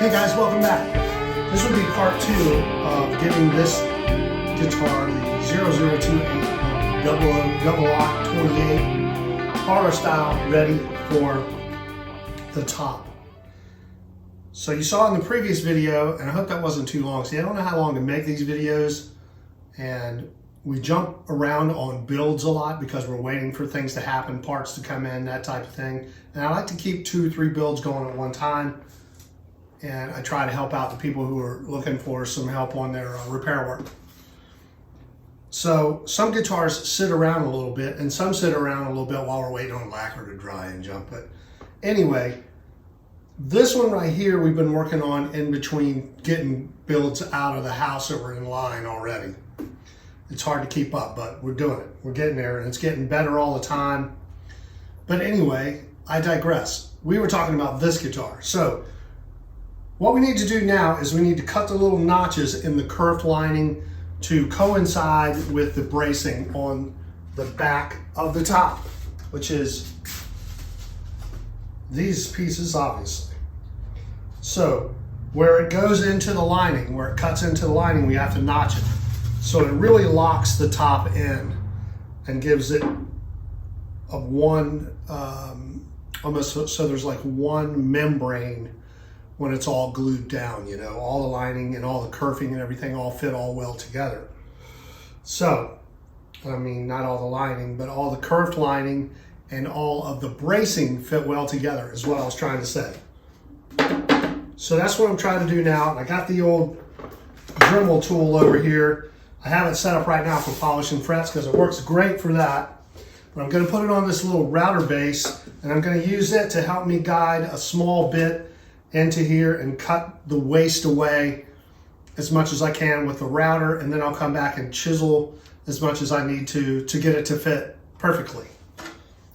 Hey guys, welcome back. This will be part 2 of getting this guitar, the 0028 double lock 28 parlor style, ready for the top. So you saw in the previous video, and I hope that wasn't too long. See, I don't know how long to make these videos, and we jump around on builds a lot because we're waiting for things to happen, parts to come in, that type of thing. And I like to keep 2 or 3 builds going at one time. And I try to help out the people who are looking for some help on their repair work. So some guitars sit around a little bit, and some sit around a little bit while we're waiting on lacquer to dry and jump. But anyway, this one right here we've been working on in between getting builds out of the house that were in line already. It's hard to keep up, but we're doing it. We're getting there, and it's getting better all the time. But anyway, I digress. We were talking about this guitar. So what we need to do now is we need to cut the little notches in the kerfed lining to coincide with the bracing on the back of the top, which is these pieces, obviously. So where it goes into the lining, where it cuts into the lining, we have to notch it. So it really locks the top in and gives it a one, almost so there's like one membrane when it's all glued down, you know, all the lining and all the kerfing and everything all fit all well together. So, I mean, not all the lining, but all the kerfed lining and all of the bracing fit well together is what I was trying to say. So that's what I'm trying to do now. And I got the old Dremel tool over here. I have it set up right now for polishing frets because it works great for that. But I'm gonna put it on this little router base, and I'm gonna use it to help me guide a small bit into here and cut the waste away as much as I can with the router, and then I'll come back and chisel as much as I need to get it to fit perfectly.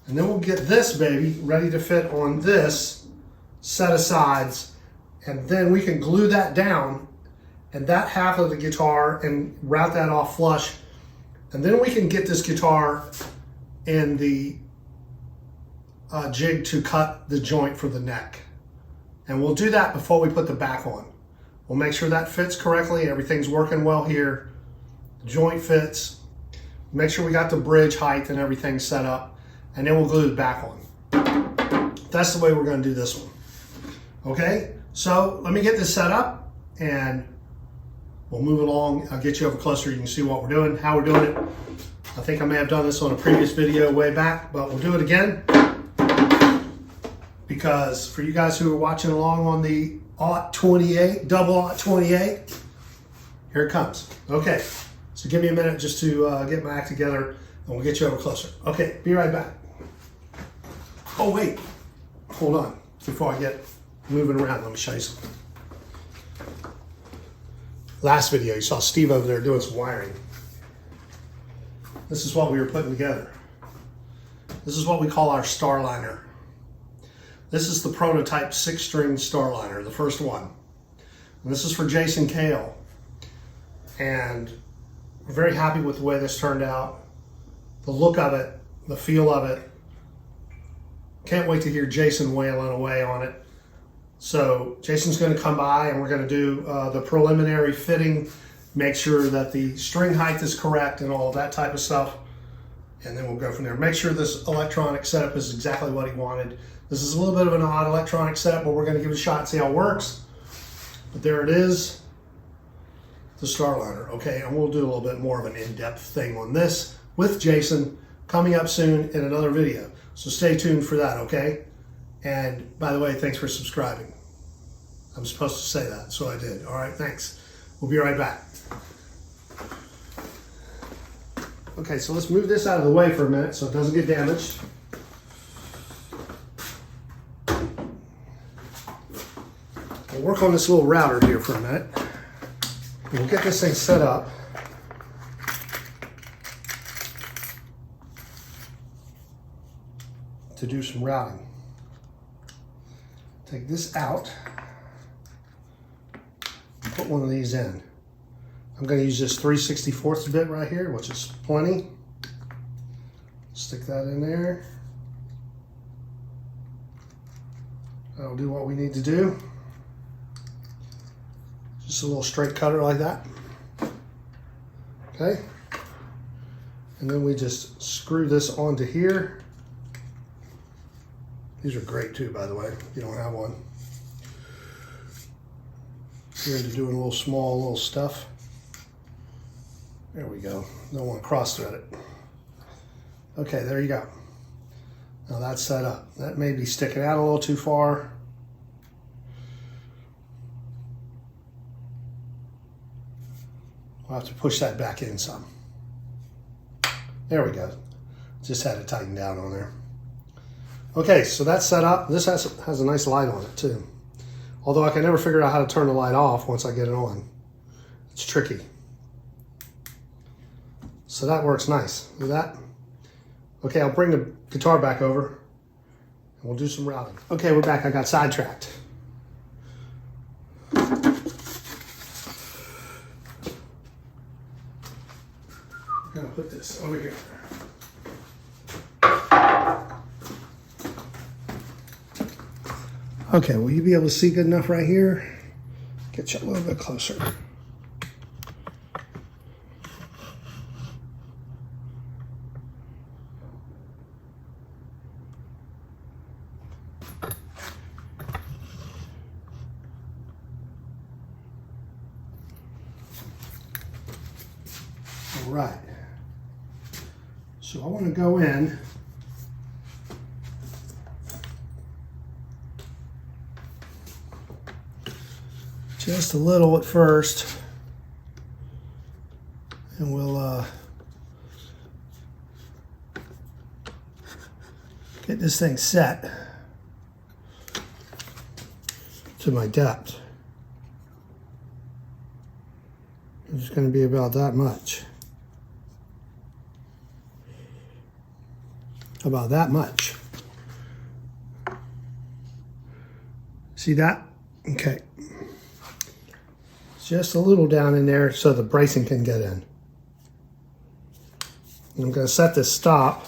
And then we'll get this baby ready to fit on this set of sides, and then we can glue that down and that half of the guitar and route that off flush, and then we can get this guitar in the jig to cut the joint for the neck. And we'll do that before we put the back on. We'll make sure that fits correctly, everything's working well here, the joint fits, make sure we got the bridge height and everything set up, and then we'll glue the back on. That's the way we're gonna do this one. Okay, so let me get this set up and we'll move along. I'll get you over closer, you can see what we're doing, how we're doing it. I think I may have done this on a previous video way back, but we'll do it again. Because for you guys who are watching along on the double 28, here it comes. Okay, so give me a minute just to get my act together and we'll get you over closer. Okay, be right back. Oh wait, hold on. Before I get moving around, let me show you something. Last video, you saw Steve over there doing some wiring. This is what we were putting together. This is what we call our Starliner. This is the prototype 6-string Starliner, the first one. And this is for Jason Kale. And we're very happy with the way this turned out. The look of it, the feel of it. Can't wait to hear Jason wailing away on it. So Jason's gonna come by and we're gonna do the preliminary fitting, make sure that the string height is correct and all of that type of stuff. And then we'll go from there. Make sure this electronic setup is exactly what he wanted. This is a little bit of an odd electronic setup, but we're gonna give it a shot and see how it works. But there it is, the Starliner. Okay, and we'll do a little bit more of an in-depth thing on this with Jason coming up soon in another video. So stay tuned for that, okay? And by the way, thanks for subscribing. I'm supposed to say that, so I did. All right, thanks. We'll be right back. Okay, so let's move this out of the way for a minute so it doesn't get damaged. We'll work on this little router here for a minute. We'll get this thing set up. To do some routing. Take this out and put one of these in. I'm going to use this 3/64 bit right here, which is plenty. Stick that in there. That'll do what we need to do. Just a little straight cutter like that. Okay. And then we just screw this onto here. These are great too, by the way, if you don't have one. If you're into doing little stuff. There we go. Don't want to cross thread it. Okay, there you go. Now that's set up. That may be sticking out a little too far. I'll have to push that back in some. There we go. Just had it tightened down on there. Okay, so that's set up. This has a nice light on it too. Although I can never figure out how to turn the light off once I get it on. It's tricky. So that works nice. Do that. Okay, I'll bring the guitar back over and we'll do some routing. Okay, we're back. I got sidetracked. I'm gonna put this over here. Okay, will you be able to see good enough right here? Get you a little bit closer. All right. So I want to go in just a little at first, and we'll get this thing set to my depth. It's going to be about that much. About that much. See that? Okay. Just a little down in there so the bracing can get in. I'm going to set this stop.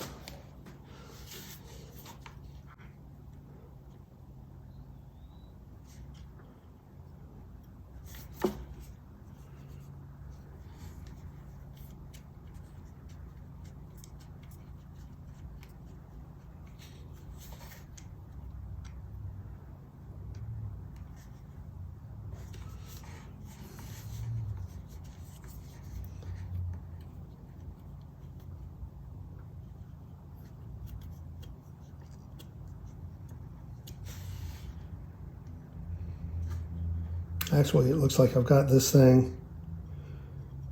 Actually, it looks like I've got this thing.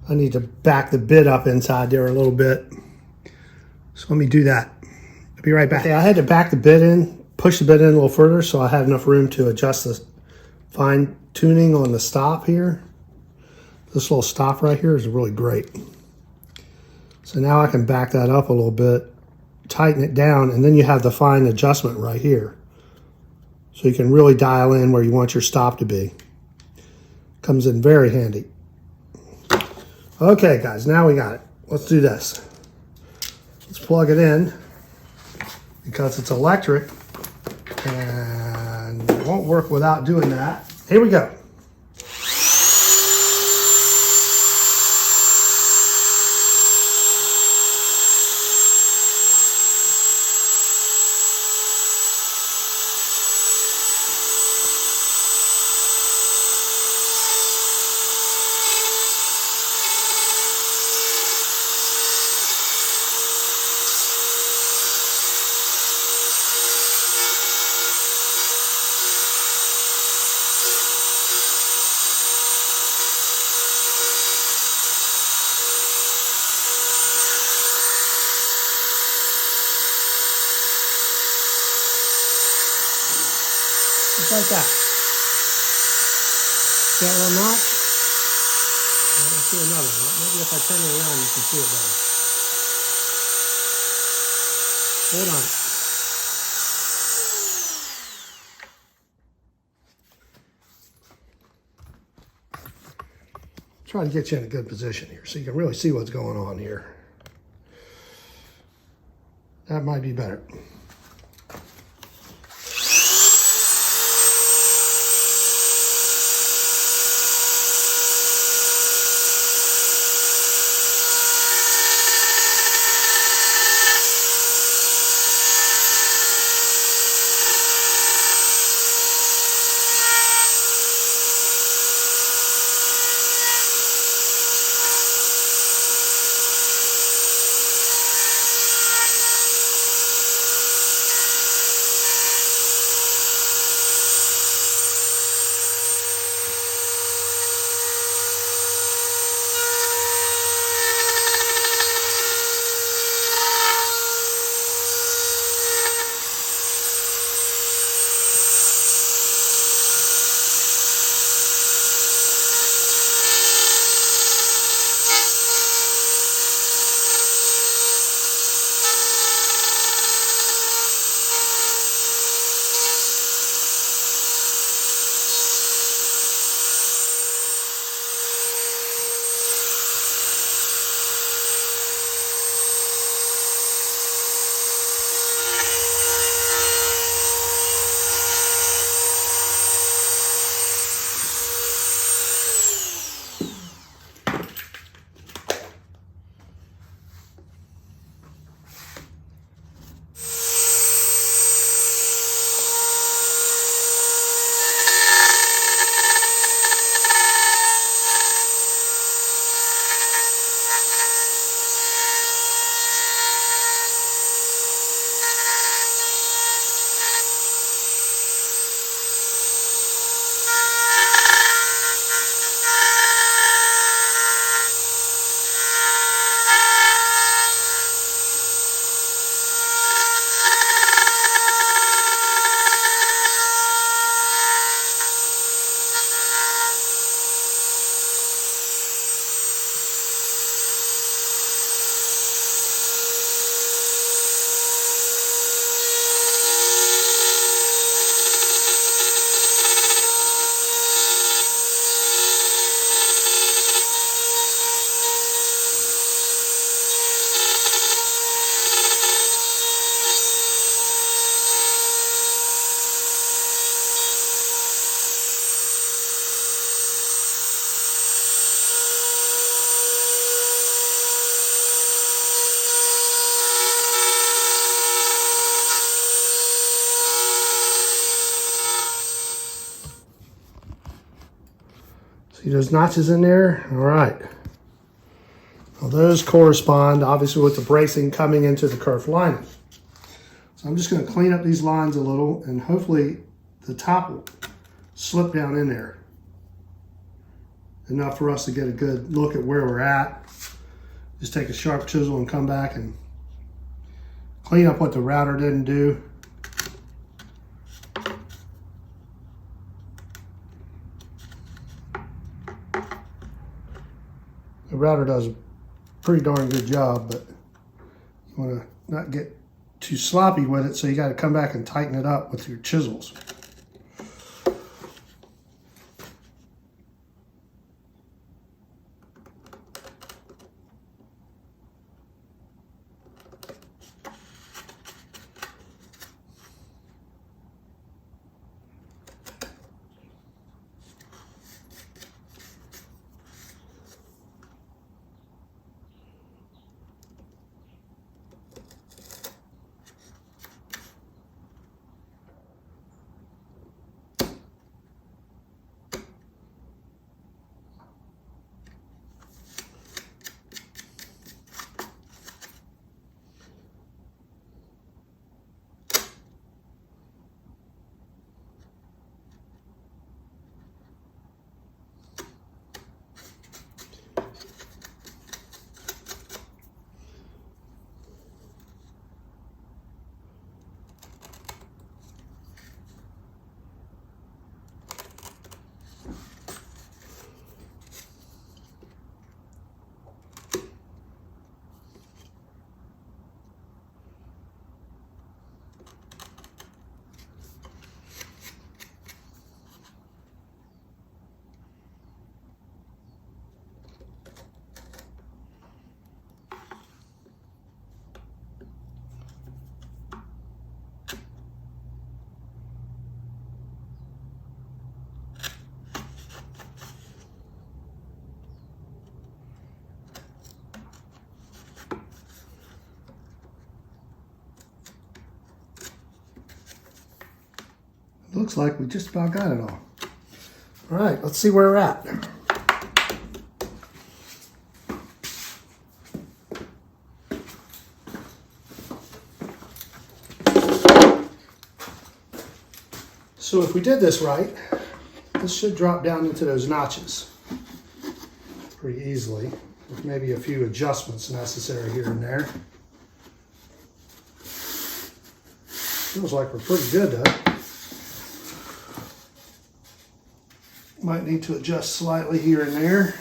I need to back the bit up inside there a little bit. So let me do that. I'll be right back. Okay, I had to back the bit in, push the bit in a little further so I had enough room to adjust the fine tuning on the stop here. This little stop right here is really great. So now I can back that up a little bit, tighten it down, and then you have the fine adjustment right here. So you can really dial in where you want your stop to be. Comes in very handy. Okay, guys, now we got it. Let's do this. Let's plug it in because it's electric and it won't work without doing that. Here we go. Just like that. See that little notch? Let's do another one. Maybe if I turn it around, you can see it better. Hold on. Try to get you in a good position here so you can really see what's going on here. That might be better. See those notches in there? All right. Well, those correspond obviously with the bracing coming into the kerf lining. So I'm just going to clean up these lines a little, and hopefully the top will slip down in there enough for us to get a good look at where we're at. Just take a sharp chisel and come back and clean up what the router didn't do. The router does a pretty darn good job, but you want to not get too sloppy with it, so you got to come back and tighten it up with your chisels. Looks like we just about got it all. All right, let's see where we're at. So if we did this right, this should drop down into those notches pretty easily, with maybe a few adjustments necessary here and there. Feels like we're pretty good though. Might need to adjust slightly here and there,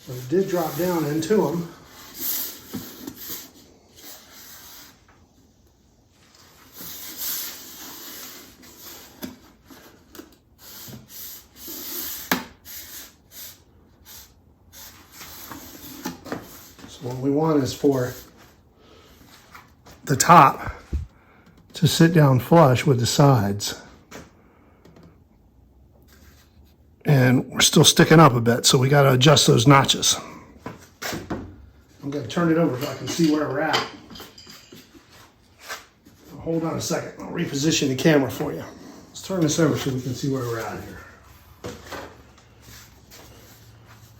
but it did drop down into them. So what we want is for the top to sit down flush with the sides. And we're still sticking up a bit, so we got to adjust those notches. I'm going to turn it over so I can see where we're at. Hold on a second. I'll reposition the camera for you. Let's turn this over so we can see where we're at here.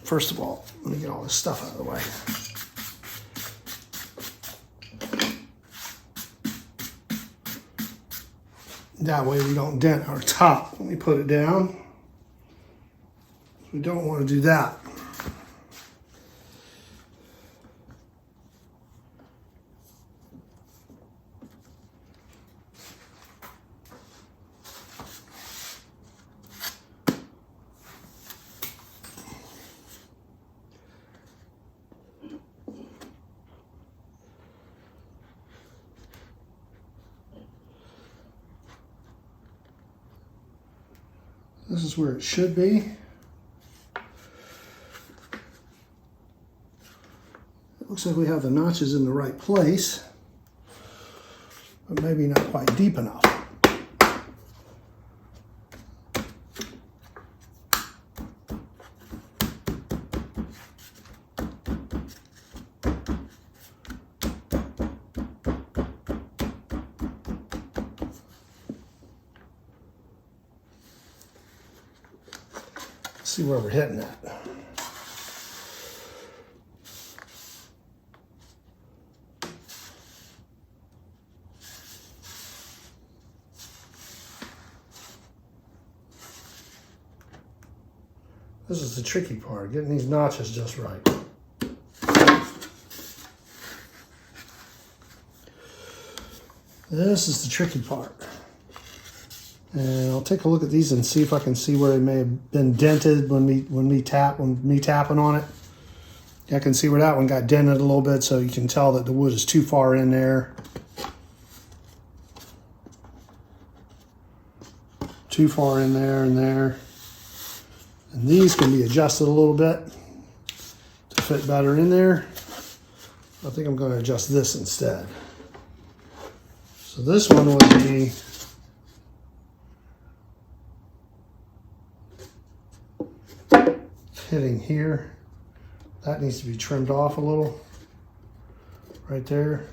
First of all, let me get all this stuff out of the way. That way we don't dent our top. Let me put it down. We don't want to do that. This is where it should be. Looks like we have the notches in the right place, but maybe not quite deep enough. see where we're hitting at. This is the tricky part, getting these notches just right. This is the tricky part. And I'll take a look at these and see if I can see where they may have been dented when me tapping on it. I can see where that one got dented a little bit, so you can tell that the wood is too far in there. Too far in there and there. And these can be adjusted a little bit to fit better in there. I think I'm going to adjust this instead. So this one would be hitting here. That needs to be trimmed off a little right there.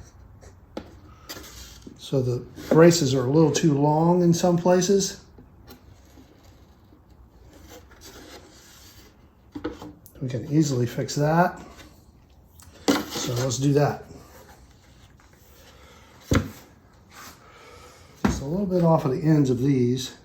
So the braces are a little too long in some places. We can easily fix that. So let's do that. Just a little bit off of the ends of these.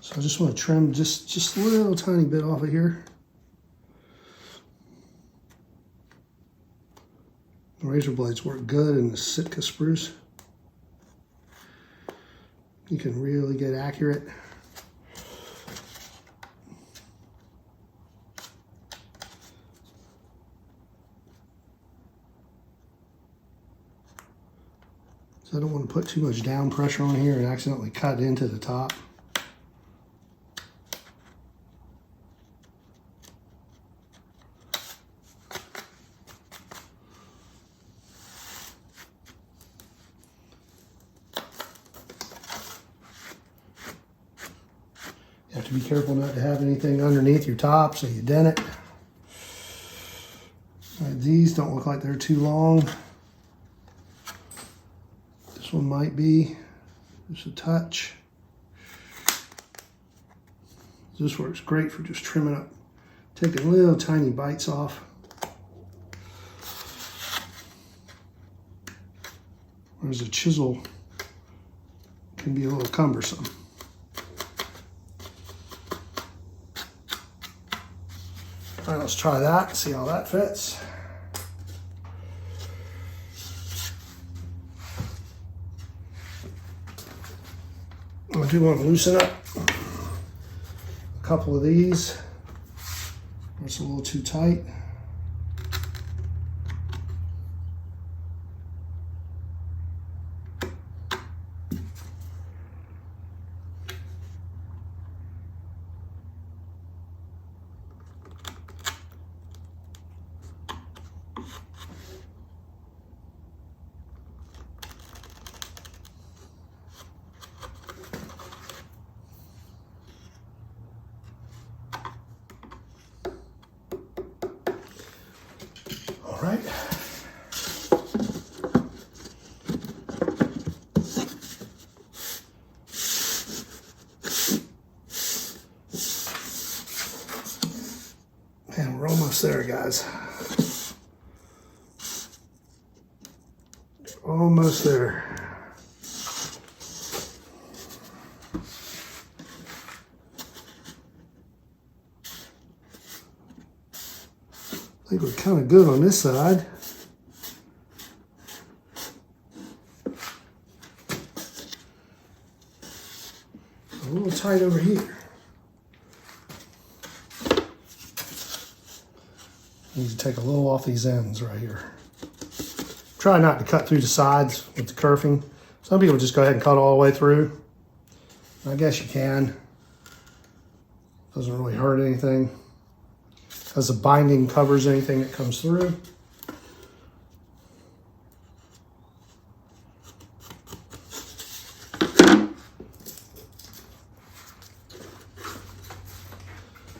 So I just want to trim just a little tiny bit off of here. The razor blades work good in the Sitka spruce. You can really get accurate. So I don't want to put too much down pressure on here and accidentally cut into the top. You have to be careful not to have anything underneath your top so you dent it. Right, these don't look like they're too long. This one might be just a touch. This works great for just trimming up, taking little tiny bites off. Whereas a chisel can be a little cumbersome. All right, let's try that, see how that fits. I do want to loosen up a couple of these. It's a little too tight. All right. And we're almost there, guys. Almost there. I think we're kind of good on this side. A little tight over here. Need to take a little off these ends right here. Try not to cut through the sides with the kerfing. Some people just go ahead and cut all the way through. I guess you can. Doesn't really hurt anything, because the binding covers anything that comes through.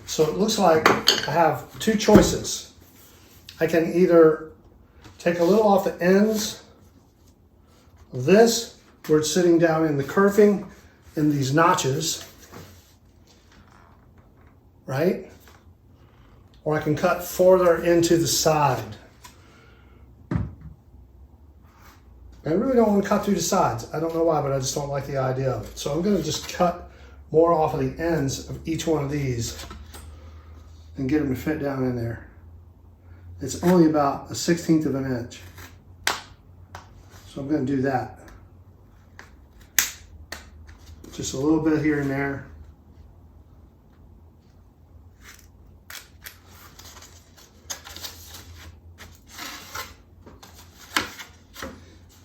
So it looks like I have two choices. I can either take a little off the ends of this, where it's sitting down in the kerfing in these notches, right? Or I can cut further into the side. I really don't want to cut through the sides. I don't know why, but I just don't like the idea of it. So I'm going to just cut more off of the ends of each one of these and get them to fit down in there. It's only about 1/16 of an inch. So I'm going to do that. Just a little bit here and there.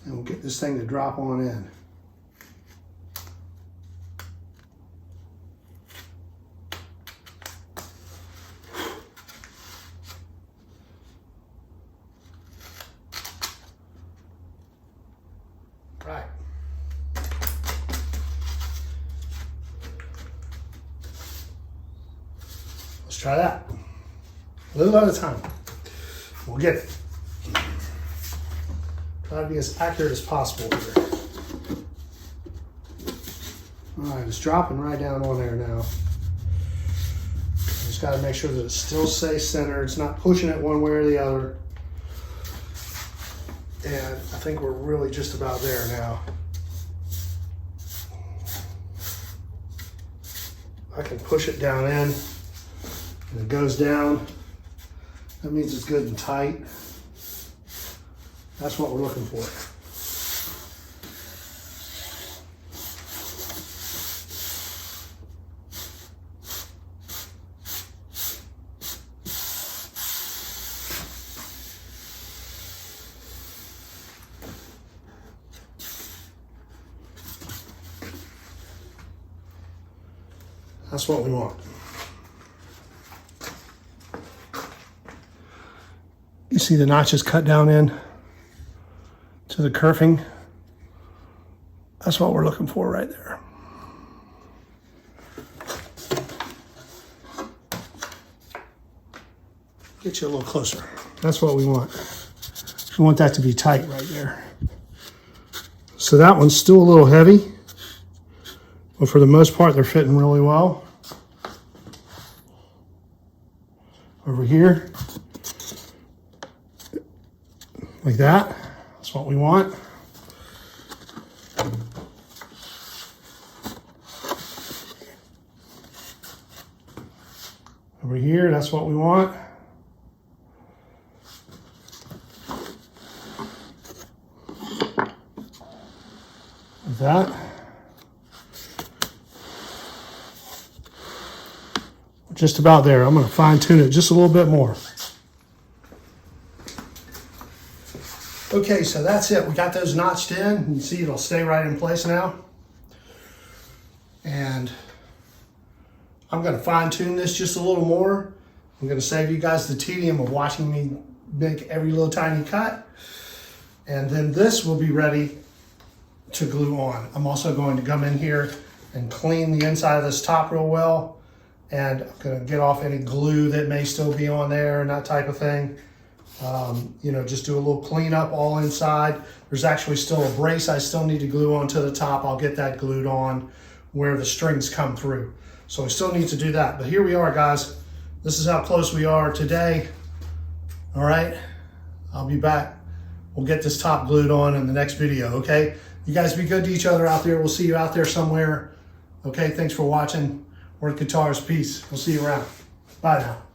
And we'll get this thing to drop on in. Right. Let's try that. A little at a time. We'll get it. Try to be as accurate as possible here. All right, it's dropping right down on there now. Just got to make sure that it still stays centered. It's not pushing it one way or the other. And I think we're really just about there now. I can push it down in, and it goes down. That means it's good and tight. That's what we're looking for. That's what we want. You see the notches cut down in to the kerfing. That's what we're looking for right there. Get you a little closer. That's what we want. We want that to be tight right there. So that one's still a little heavy, but for the most part, they're fitting really well. Over here, like that. That's what we want. Over here, that's what we want. Like that. Just about there. I'm going to fine tune it just a little bit more. Okay, so that's it. We got those notched in. You see it'll stay right in place now. And I'm going to fine tune this just a little more. I'm going to save you guys the tedium of watching me make every little tiny cut. And then this will be ready to glue on. I'm also going to come in here and clean the inside of this top real well. And I'm going to get off any glue that may still be on there and that type of thing. You know, just do a little cleanup all inside. There's actually still a brace I still need to glue onto the top. I'll get that glued on where the strings come through. So I still need to do that. But here we are, guys. This is how close we are today. All right, I'll be back. We'll get this top glued on in the next video, okay? You guys be good to each other out there. We'll see you out there somewhere. Okay, thanks for watching. Worth Guitars, peace. We'll see you around. Bye now.